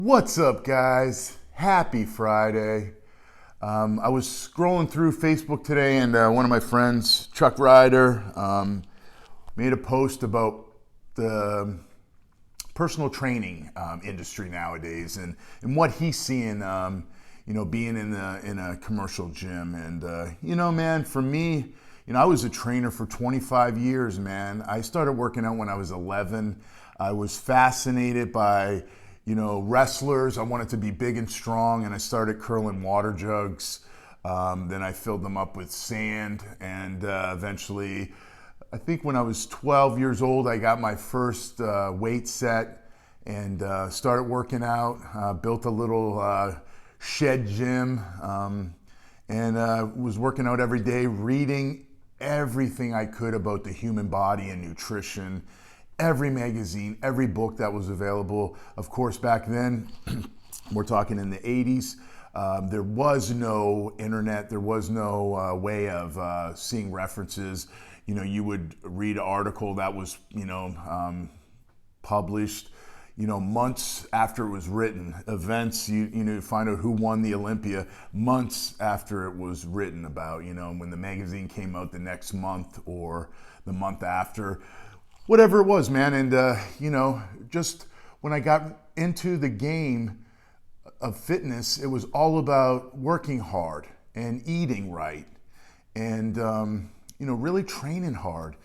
What's up, guys? Happy Friday. I was scrolling through Facebook today, and one of my friends, Chuck Ryder, made a post about the personal training industry nowadays and what he's seeing, being in a commercial gym. And, man, for me, I was a trainer for 25 years, man. I started working out when I was 11. I was fascinated by wrestlers. I wanted to be big and strong, and I started curling water jugs. Then I filled them up with sand, and eventually, I think when I was 12 years old, I got my first weight set and started working out. Built a little shed gym, and was working out every day, reading everything I could about the human body and nutrition. Every magazine, every book that was available. Of course, back then, we're talking in the 80s, there was no internet, there was no way of seeing references. You would read an article that was, published, months after it was written. Events, you find out who won the Olympia months after it was written about, when the magazine came out the next month or the month after. Whatever it was, man. And, just when I got into the game of fitness, it was all about working hard and eating right and, really training hard.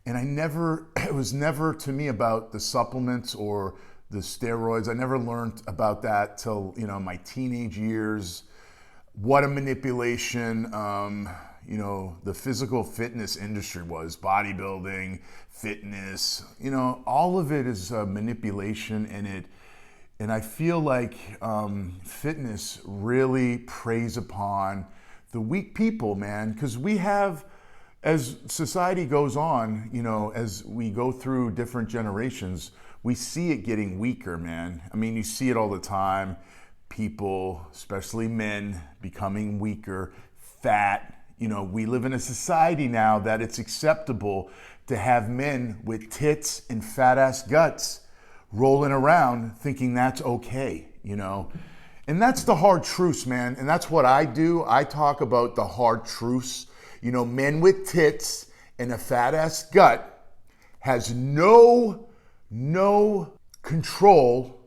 And it was never to me about the supplements or the steroids. I never learned about that till, my teenage years. What a manipulation, the physical fitness industry was. Bodybuilding, fitness, all of it is manipulation, and I feel like fitness really preys upon the weak people, man, because we have, as society goes on, as we go through different generations, we see it getting weaker, man. I mean, you see it all the time. People, especially men, becoming weaker, fat. We live in a society now that it's acceptable to have men with tits and fat ass guts rolling around thinking that's okay, And that's the hard truths, man. And that's what I do. I talk about the hard truths. Men with tits and a fat ass gut has no control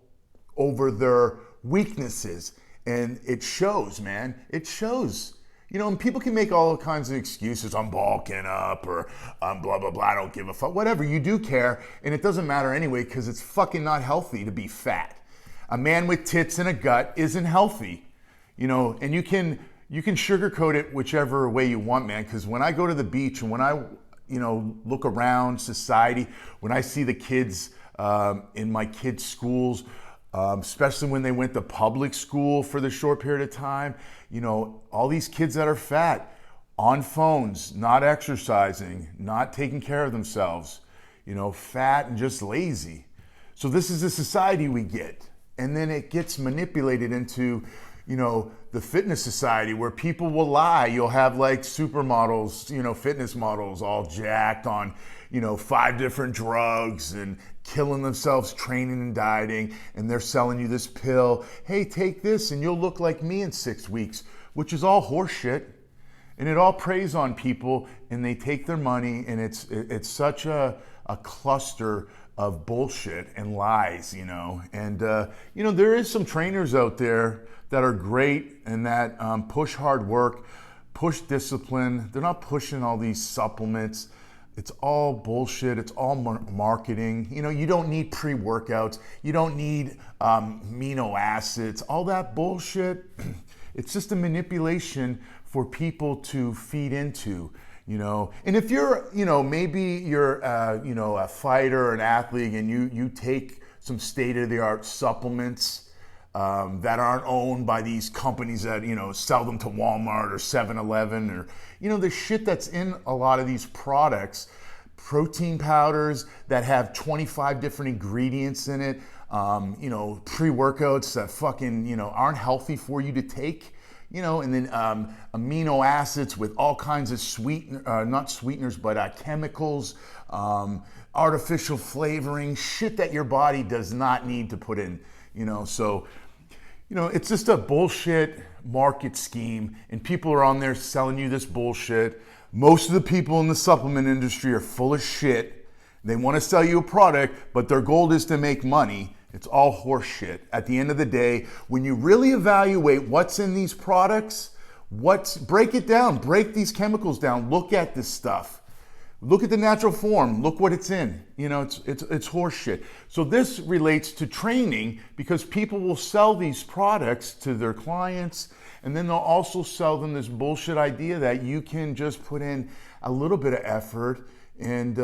over their weaknesses. And it shows, man. It shows. And people can make all kinds of excuses. I'm bulking up, or I'm blah, blah, blah. I don't give a fuck. Whatever. You do care. And it doesn't matter anyway, because it's fucking not healthy to be fat. A man with tits and a gut isn't healthy. And you can sugarcoat it whichever way you want, man. Because when I go to the beach and when I, look around society, when I see the kids in my kids' schools, especially when they went to public school for the short period of time, all these kids that are fat, on phones, not exercising, not taking care of themselves, fat and just lazy. So this is the society we get. And then it gets manipulated into, the fitness society where people will lie. You'll have like supermodels, fitness models all jacked on, 5 different drugs and killing themselves training and dieting, and they're selling you this pill. Hey, take this and you'll look like me in 6 weeks, which is all horseshit. And it all preys on people, and they take their money, and it's such a cluster of bullshit and lies, And, there is some trainers out there that are great and that push hard work, push discipline. They're not pushing all these supplements. It's all bullshit. It's all marketing. You don't need pre-workouts. You don't need amino acids. All that bullshit. It's just a manipulation for people to feed into, And if you're, maybe you're, a fighter or an athlete, and you take some state-of-the-art supplements that aren't owned by these companies that, sell them to Walmart or 7-Eleven, or, the shit that's in a lot of these products, protein powders that have 25 different ingredients in it, pre-workouts that fucking, aren't healthy for you to take, and then amino acids with all kinds of not sweeteners, but chemicals, artificial flavoring, shit that your body does not need to put in, So You know, it's just a bullshit market scheme, and people are on there selling you this bullshit. Most of the people in the supplement industry are full of shit. They want to sell you a product, but their goal is to make money. It's all horse shit. At the end of the day, when you really evaluate what's in these products, break it down, break these chemicals down, look at this stuff. Look at the natural form. Look what it's in. You know, it's horse shit. So this relates to training, because people will sell these products to their clients, and then they'll also sell them this bullshit idea that you can just put in a little bit of effort and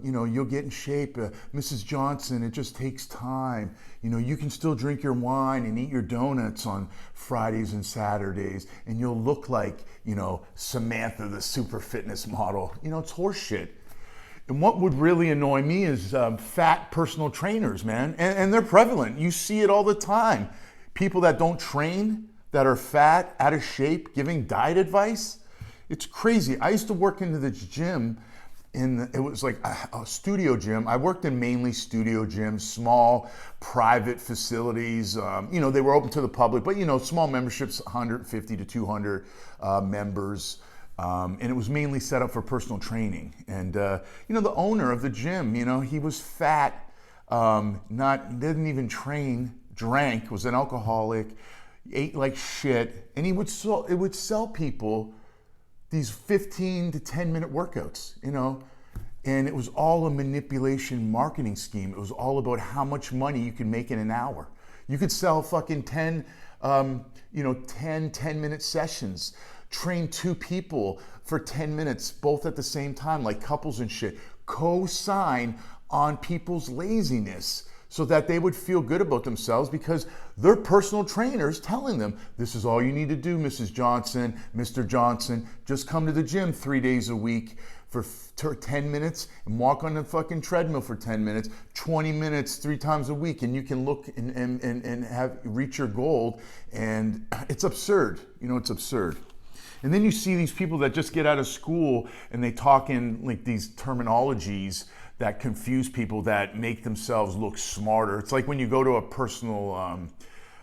you know, you'll get in shape. Mrs. Johnson, it just takes time. You know, you can still drink your wine and eat your donuts on Fridays and Saturdays, and you'll look like, you know, Samantha, the super fitness model. You know, it's horse shit. And what would really annoy me is fat personal trainers, man. And they're prevalent. You see it all the time. People that don't train, that are fat, out of shape, giving diet advice. It's crazy. I used to work into this gym. It was like a studio gym. I worked in mainly studio gyms, small private facilities. You know, they were open to the public, but you know, small memberships, 150 to 200 members. And it was mainly set up for personal training. And you know, the owner of the gym, you know, he was fat, didn't even train, drank, was an alcoholic, ate like shit, and it would sell people these 15 to 10 minute workouts, you know, and it was all a manipulation marketing scheme. It was all about how much money you can make in an hour. You could sell fucking 10 minute sessions, train 2 people for 10 minutes, both at the same time, like couples and shit, co-sign on people's laziness, so that they would feel good about themselves, because their personal trainers telling them, this is all you need to do, Mrs. Johnson, Mr. Johnson, just come to the gym 3 days a week for 10 minutes and walk on the fucking treadmill for 10 minutes, 20 minutes 3 times a week, and you can look and reach your goal. And it's absurd, you know, it's absurd. And then you see these people that just get out of school and they talk in like these terminologies that confuse people, that make themselves look smarter. It's like when you go to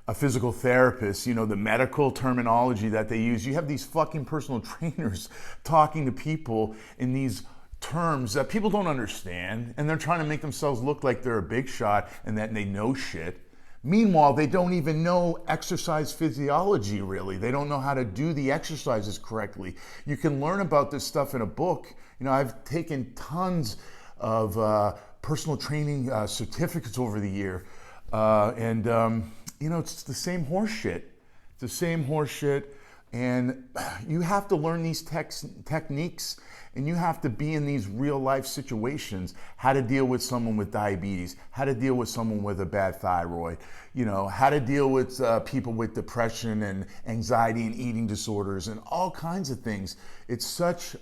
a physical therapist, you know, the medical terminology that they use. You have these fucking personal trainers talking to people in these terms that people don't understand, and they're trying to make themselves look like they're a big shot and that they know shit. Meanwhile, they don't even know exercise physiology, really. They don't know how to do the exercises correctly. You can learn about this stuff in a book. You know, I've taken tons of personal training certificates over the year. You know, it's the same horse shit. It's the same horse shit. And you have to learn these techniques, and you have to be in these real life situations. How to deal with someone with diabetes, how to deal with someone with a bad thyroid, you know, how to deal with people with depression and anxiety and eating disorders and all kinds of things. It's such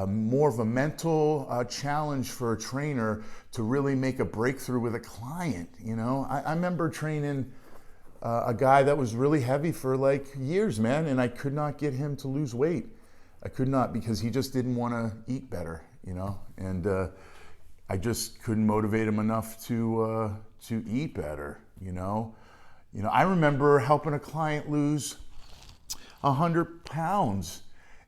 more of a mental challenge for a trainer to really make a breakthrough with a client. You know, I remember training a guy that was really heavy for like years, man, and I could not get him to lose weight. I could not, because he just didn't want to eat better, you know, and I just couldn't motivate him enough to eat better, you know. I remember helping a client lose 100 pounds.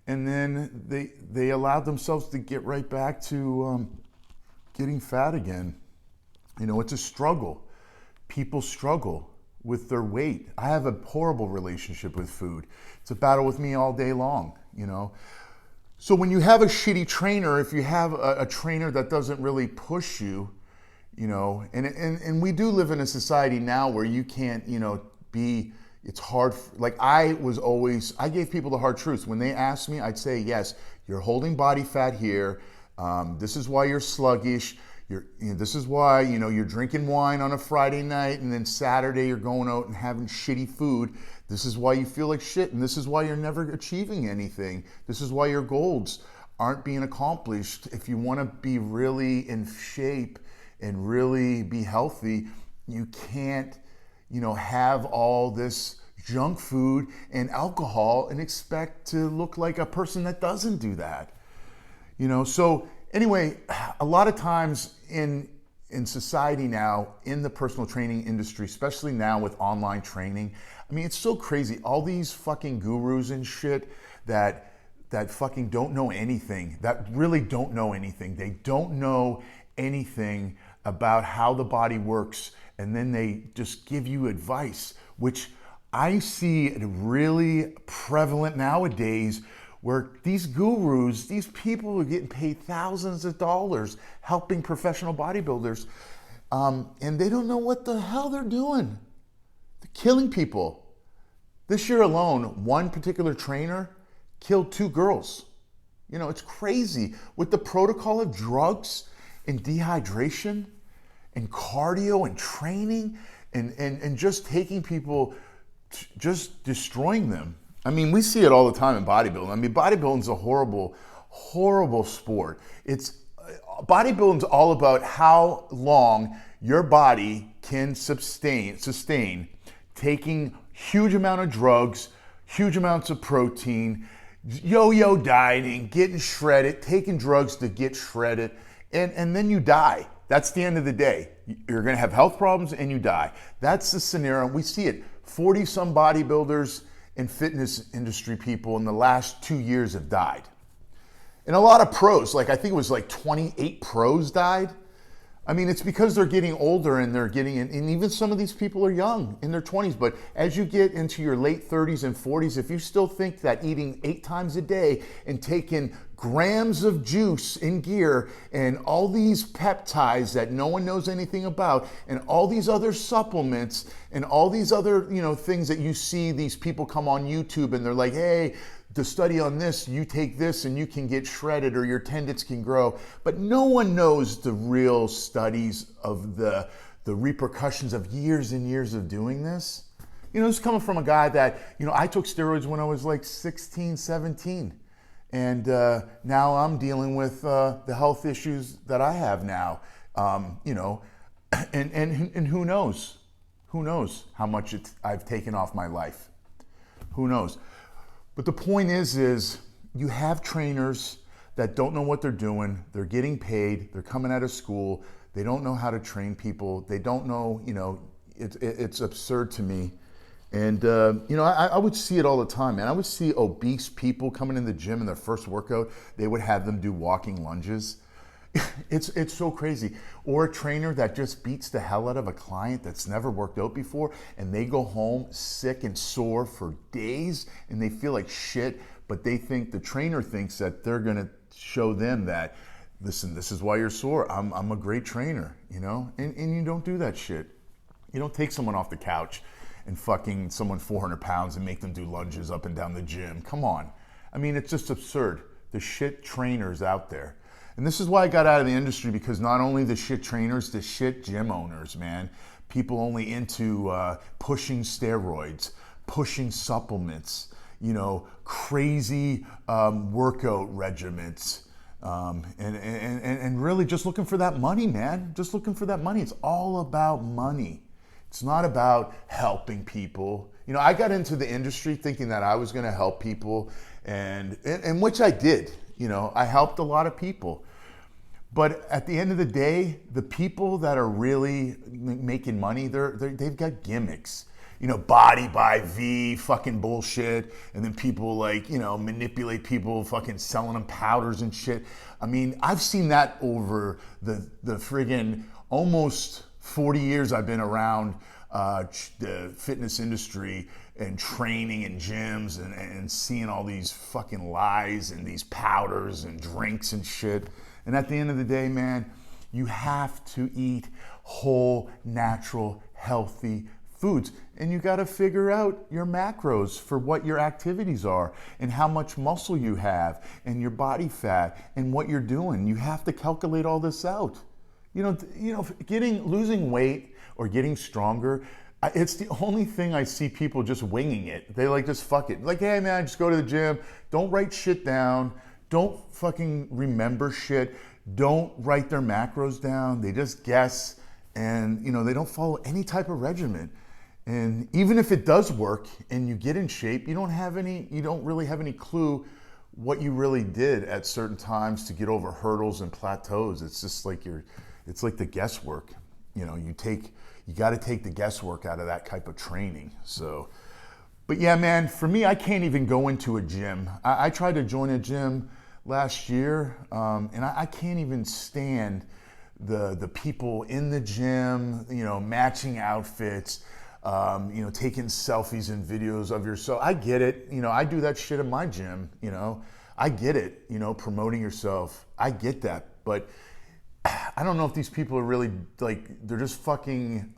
And then they allowed themselves to get right back to getting fat again. You know, it's a struggle. People struggle with their weight. I have a horrible relationship with food. It's a battle with me all day long, you know. So when you have a shitty trainer, if you have a trainer that doesn't really push you, you know, and we do live in a society now where you can't, you know, it's hard. Like I gave people the hard truths. When they asked me, I'd say, yes, you're holding body fat here. This is why you're sluggish. This is why, you know, you're drinking wine on a Friday night, and then Saturday you're going out and having shitty food. This is why you feel like shit, and this is why you're never achieving anything. This is why your goals aren't being accomplished. If you want to be really in shape and really be healthy, you can't, you know, have all this junk food and alcohol and expect to look like a person that doesn't do that. You know, so anyway, a lot of times in in society now, in the personal training industry, especially now with online training. I mean, it's so crazy. All these fucking gurus and shit that fucking don't know anything, that really don't know anything. They don't know anything about how the body works, and then they just give you advice, which I see really prevalent nowadays, where these gurus, these people are getting paid thousands of dollars helping professional bodybuilders, and they don't know what the hell they're doing. They're killing people. This year alone, one particular trainer killed 2 girls. You know, it's crazy. With the protocol of drugs and dehydration and cardio and training and just taking people, just destroying them. I mean, we see it all the time in bodybuilding. I mean, bodybuilding's a horrible, horrible sport. Bodybuilding's all about how long your body can sustain taking huge amount of drugs, huge amounts of protein, yo-yo dieting, getting shredded, taking drugs to get shredded, and then you die. That's the end of the day. You're gonna have health problems and you die. That's the scenario. We see it. 40-some bodybuilders and fitness industry people in the last 2 years have died. And a lot of pros, like I think it was like 28 pros died. I mean, it's because they're getting older and they're getting in, and even some of these people are young in their 20s, but as you get into your late 30s and 40s, if you still think that eating 8 times a day and taking grams of juice in gear and all these peptides that no one knows anything about and all these other supplements and all these other, things that you see these people come on YouTube and they're like, hey, the study on this, you take this and you can get shredded or your tendons can grow. But no one knows the real studies of the repercussions of years and years of doing this. This is coming from a guy that, I took steroids when I was like 16, 17. And now I'm dealing with the health issues that I have now, and who knows? Who knows how much I've taken off my life? Who knows? But the point is you have trainers that don't know what they're doing. They're getting paid. They're coming out of school. They don't know how to train people. They don't know, it's absurd to me. And, I would see it all the time, man. I would see obese people coming in the gym in their first workout. They would have them do walking lunges. It's so crazy. Or a trainer that just beats the hell out of a client that's never worked out before, and they go home sick and sore for days, and they feel like shit, but the trainer thinks that they're gonna show them that, listen, this is why you're sore. I'm a great trainer, And you don't do that shit. You don't take someone off the couch and fucking someone 400 pounds and make them do lunges up and down the gym. Come on. I mean, it's just absurd. The shit trainers out there. And this is why I got out of the industry, because not only the shit trainers, the shit gym owners, man. People only into pushing steroids, pushing supplements, crazy workout regimens. And really just looking for that money, man. Just looking for that money. It's all about money. It's not about helping people. I got into the industry thinking that I was going to help people, and which I did. I helped a lot of people. But at the end of the day, the people that are really making money, they've got gimmicks. Body by V fucking bullshit, and then people manipulate people, fucking selling them powders and shit. I mean, I've seen that over the friggin' almost 40 years I've been around the fitness industry and training in gyms and seeing all these fucking lies and these powders and drinks and shit. And at the end of the day, man, you have to eat whole, natural, healthy foods. And you got to figure out your macros for what your activities are and how much muscle you have and your body fat and what you're doing. You have to calculate all this out. Losing weight or getting stronger, it's the only thing I see people just winging it. They just fuck it. Like, hey man, just go to the gym. Don't write shit down. Don't fucking remember shit. Don't write their macros down. They just guess, and they don't follow any type of regimen. And even if it does work and you get in shape, you don't really have any clue what you really did at certain times to get over hurdles and plateaus. It's just like it's like the guesswork. You know, you got to take the guesswork out of that type of training. So, but yeah, man, for me, I can't even go into a gym. I tried to join a gym last year, and I can't even stand the people in the gym, you know, matching outfits, you know, taking selfies and videos of yourself. I get it. You know, I do that shit in my gym, you know. I get it, you know, promoting yourself. I get that. But I don't know if these people are really, like, they're just fucking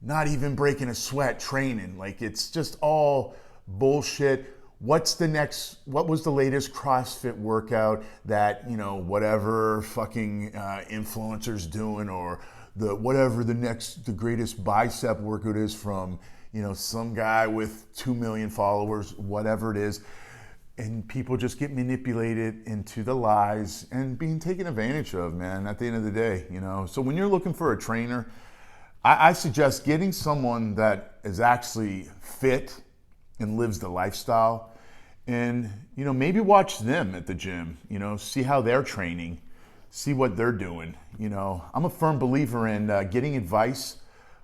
not even breaking a sweat training. Like, it's just all bullshit. What was the latest CrossFit workout that, you know, whatever fucking influencer's doing, or whatever the greatest bicep workout is from, you know, some guy with 2 million followers, whatever it is. And people just get manipulated into the lies and being taken advantage of, man, at the end of the day, you know. So when you're looking for a trainer, I suggest getting someone that is actually fit and lives the lifestyle. And, you know, maybe watch them at the gym, you know, see how they're training, see what they're doing. You know, I'm a firm believer in getting advice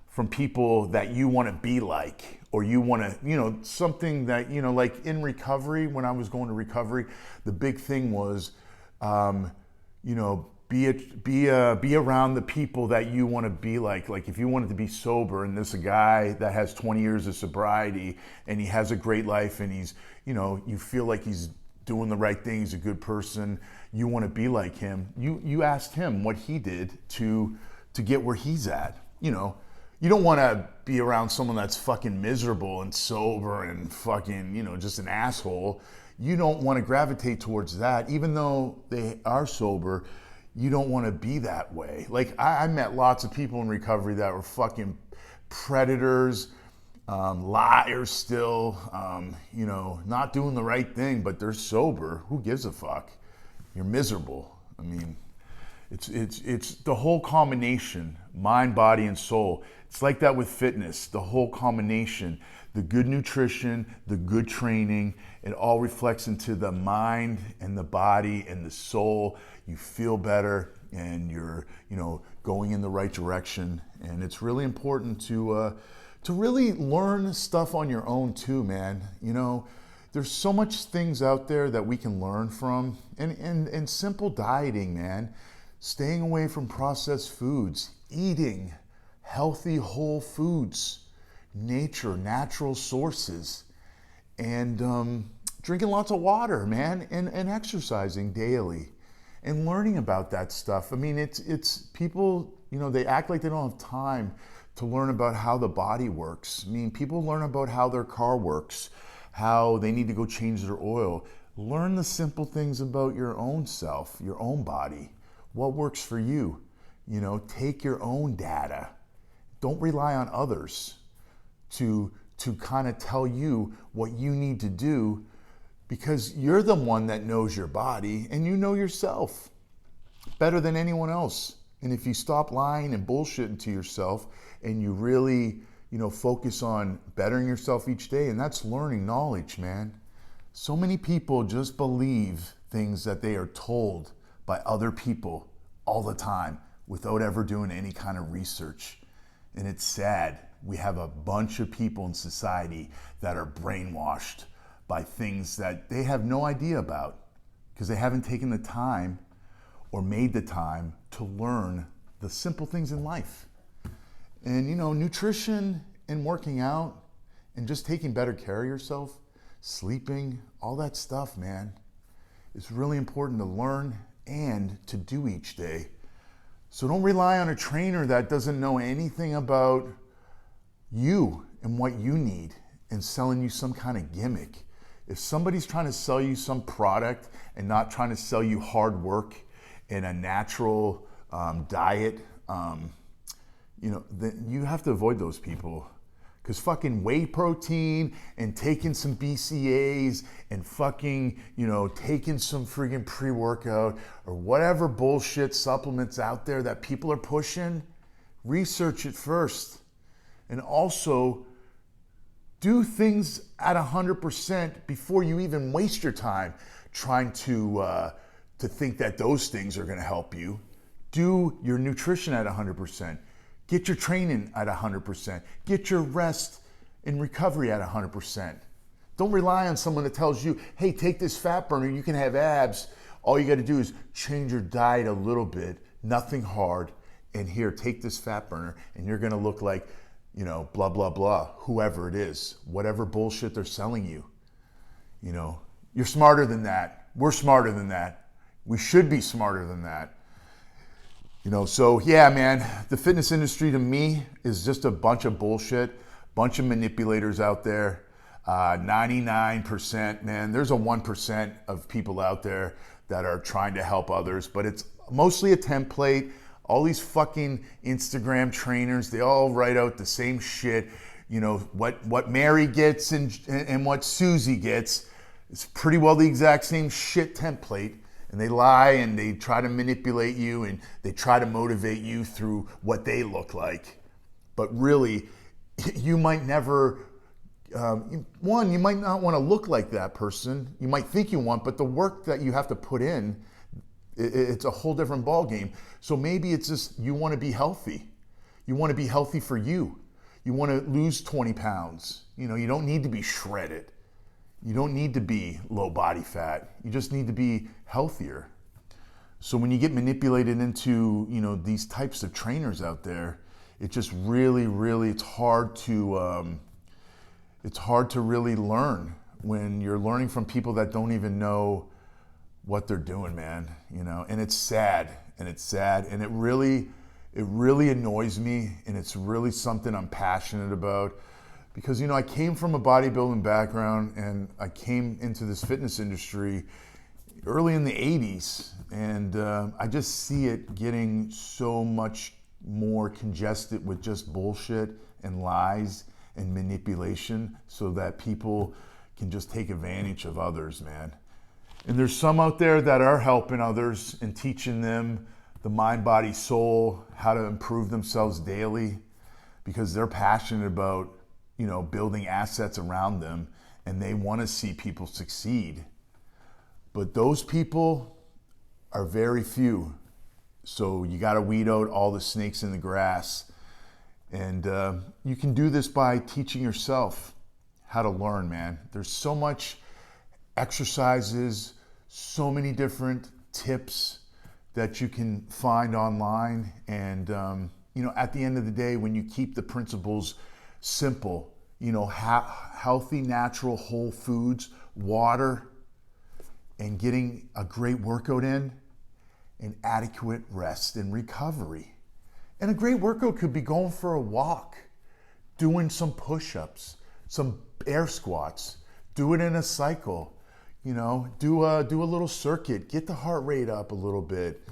from people that you want to be like, or you want to, you know, something that, you know, like in recovery, when I was going to recovery, the big thing was, you know, be around the people that you want to be like. Like if you wanted to be sober, and there's a guy that has 20 years of sobriety and he has a great life, and he's, you know, you feel like he's doing the right thing, he's a good person, you want to be like him. You asked him what he did to get where he's at, you know. You don't want to be around someone that's fucking miserable and sober and fucking, you know, just an asshole. You don't want to gravitate towards that. Even though they are sober, you don't want to be that way. Like, I met lots of people in recovery that were fucking predators, liars still, you know, not doing the right thing, but they're sober. Who gives a fuck? You're miserable. I mean, it's the whole combination, mind, body, and soul. It's like that with fitness, the whole combination, the good nutrition, the good training, it all reflects into the mind and the body and the soul. You feel better and you're, you know, going in the right direction. And it's really important to really learn stuff on your own too, man. You know, there's so much things out there that we can learn from, and simple dieting, man. Staying away from processed foods, eating healthy whole foods, natural sources, and drinking lots of water, man, and exercising daily, and learning about that stuff. I mean, it's people, you know, they act like they don't have time to learn about how the body works. I mean, people learn about how their car works, how they need to go change their oil. Learn the simple things about your own self, your own body. What works for you? You know, take your own data. Don't rely on others to kind of tell you what you need to do, because you're the one that knows your body and you know yourself better than anyone else. And if you stop lying and bullshitting to yourself and you really, you know, focus on bettering yourself each day, and that's learning knowledge, man. So many people just believe things that they are told by other people all the time without ever doing any kind of research. And it's sad. We have a bunch of people in society that are brainwashed by things that they have no idea about because they haven't taken the time or made the time to learn the simple things in life. And, you know, nutrition and working out and just taking better care of yourself, sleeping, all that stuff, man, it's really important to learn and to do each day. So don't rely on a trainer that doesn't know anything about you and what you need and selling you some kind of gimmick. If somebody's trying to sell you some product and not trying to sell you hard work and a natural diet, you know, then you have to avoid those people. Because fucking whey protein and taking some BCAAs and fucking, you know, taking some friggin' pre-workout or whatever bullshit supplements out there that people are pushing, research it first. And also do things at 100% before you even waste your time trying to think that those things are gonna help you. Do your nutrition at 100%. Get your training at 100%. Get your rest and recovery at 100%. Don't rely on someone that tells you, hey, take this fat burner, you can have abs. All you got to do is change your diet a little bit, nothing hard, and here, take this fat burner, and you're going to look like, you know, blah, blah, blah, whoever it is, whatever bullshit they're selling you. You know, you're smarter than that. We're smarter than that. We should be smarter than that. You know, so yeah, man, the fitness industry to me is just a bunch of bullshit, bunch of manipulators out there. 99%, man, there's a 1% of people out there that are trying to help others, but it's mostly a template. All these fucking Instagram trainers, they all write out the same shit. You know, what Mary gets and what Susie gets, it's pretty well the exact same shit template. And they lie and they try to manipulate you and they try to motivate you through what they look like. But really, you might never, you might not want to look like that person. You might think you want, but the work that you have to put in, it's a whole different ballgame. So maybe it's just you want to be healthy. You want to be healthy for you. You want to lose 20 pounds. You know, you don't need to be shredded. You don't need to be low body fat. You just need to be healthier. So when you get manipulated into, you know, these types of trainers out there, it just really, it's hard to really learn when you're learning from people that don't even know what they're doing, man. You know, and it's sad, and it really annoys me, and it's really something I'm passionate about. Because, you know, I came from a bodybuilding background and I came into this fitness industry early in the 80s. And I just see it getting so much more congested with just bullshit and lies and manipulation so that people can just take advantage of others, man. And there's some out there that are helping others and teaching them the mind, body, soul, how to improve themselves daily because they're passionate about, you know, building assets around them and they want to see people succeed. But those people are very few. So you got to weed out all the snakes in the grass. And you can do this by teaching yourself how to learn, man. There's so much exercises, so many different tips that you can find online. And, you know, at the end of the day, when you keep the principles simple, you know, healthy, natural, whole foods, water, and getting a great workout in, and adequate rest and recovery. And a great workout could be going for a walk, doing some push-ups, some air squats, do it in a cycle, you know, do a little circuit, get the heart rate up a little bit,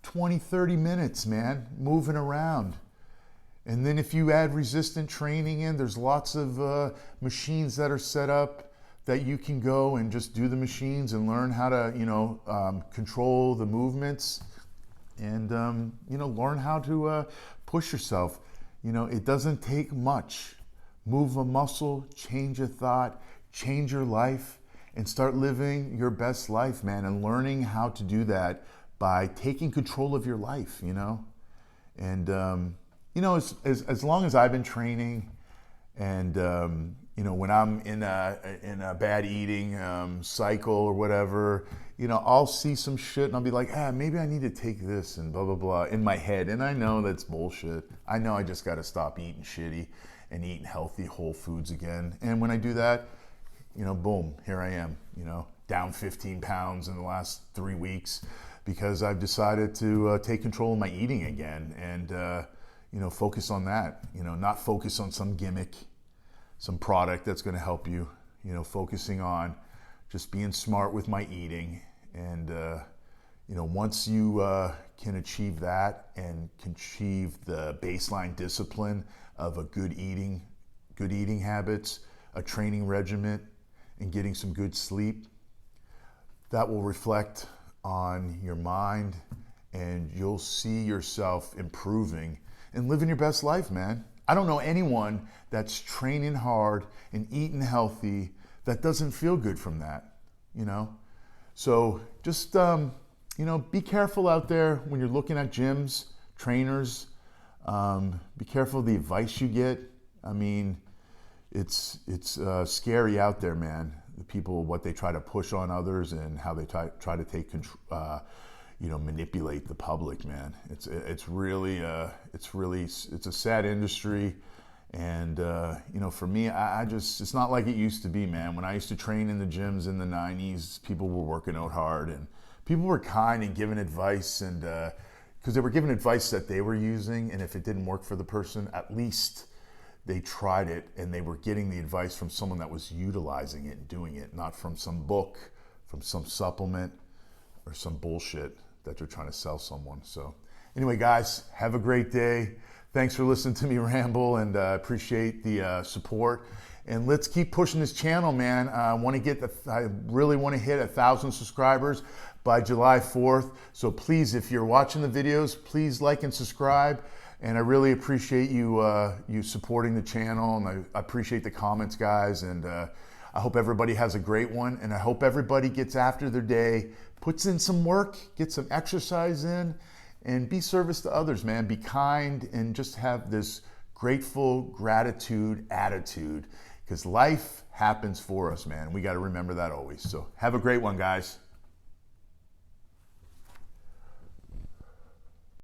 20, 30 minutes, man, moving around. And then if you add resistant training in, there's lots of machines that are set up that you can go and just do the machines and learn how to, you know, control the movements and, you know, learn how to push yourself. You know, it doesn't take much. Move a muscle, change a thought, change your life, and start living your best life, man, and learning how to do that by taking control of your life, you know. And, you know, as long as I've been training and, you know, when I'm in a bad eating cycle or whatever, you know, I'll see some shit and I'll be like, maybe I need to take this and blah, blah, blah in my head. And I know that's bullshit. I know I just got to stop eating shitty and eating healthy whole foods again. And when I do that, you know, boom, here I am, you know, down 15 pounds in the last 3 weeks because I've decided to take control of my eating again and, you know, focus on that, you know, not focus on some gimmick, some product that's going to help you, you know, focusing on just being smart with my eating. And, you know, once you can achieve that and can achieve the baseline discipline of a good eating habits, a training regimen, and getting some good sleep, that will reflect on your mind and you'll see yourself improving and living your best life, man. I don't know anyone that's training hard and eating healthy that doesn't feel good from that, you know? So just, be careful out there when you're looking at gyms, trainers. Be careful of the advice you get. I mean, it's scary out there, man. The people, what they try to push on others and how they try to take control, manipulate the public, man. It's a sad industry. And, for me, it's not like it used to be, man. When I used to train in the gyms in the 90s, people were working out hard and people were kind and giving advice, and because they were giving advice that they were using, and if it didn't work for the person, at least they tried it and they were getting the advice from someone that was utilizing it and doing it, not from some book, from some supplement, or some bullshit that they're trying to sell someone. So anyway, guys, have a great day. Thanks for listening to me ramble, and appreciate the support. And let's keep pushing this channel, man. I really want to hit 1,000 subscribers by July 4th. So please, if you're watching the videos, please like and subscribe. And I really appreciate you supporting the channel, and I appreciate the comments, guys. And I hope everybody has a great one, and I hope everybody gets after their day, puts in some work, gets some exercise in, and be service to others, man. Be kind and just have this grateful gratitude attitude, because life happens for us, man. We got to remember that always. So have a great one, guys.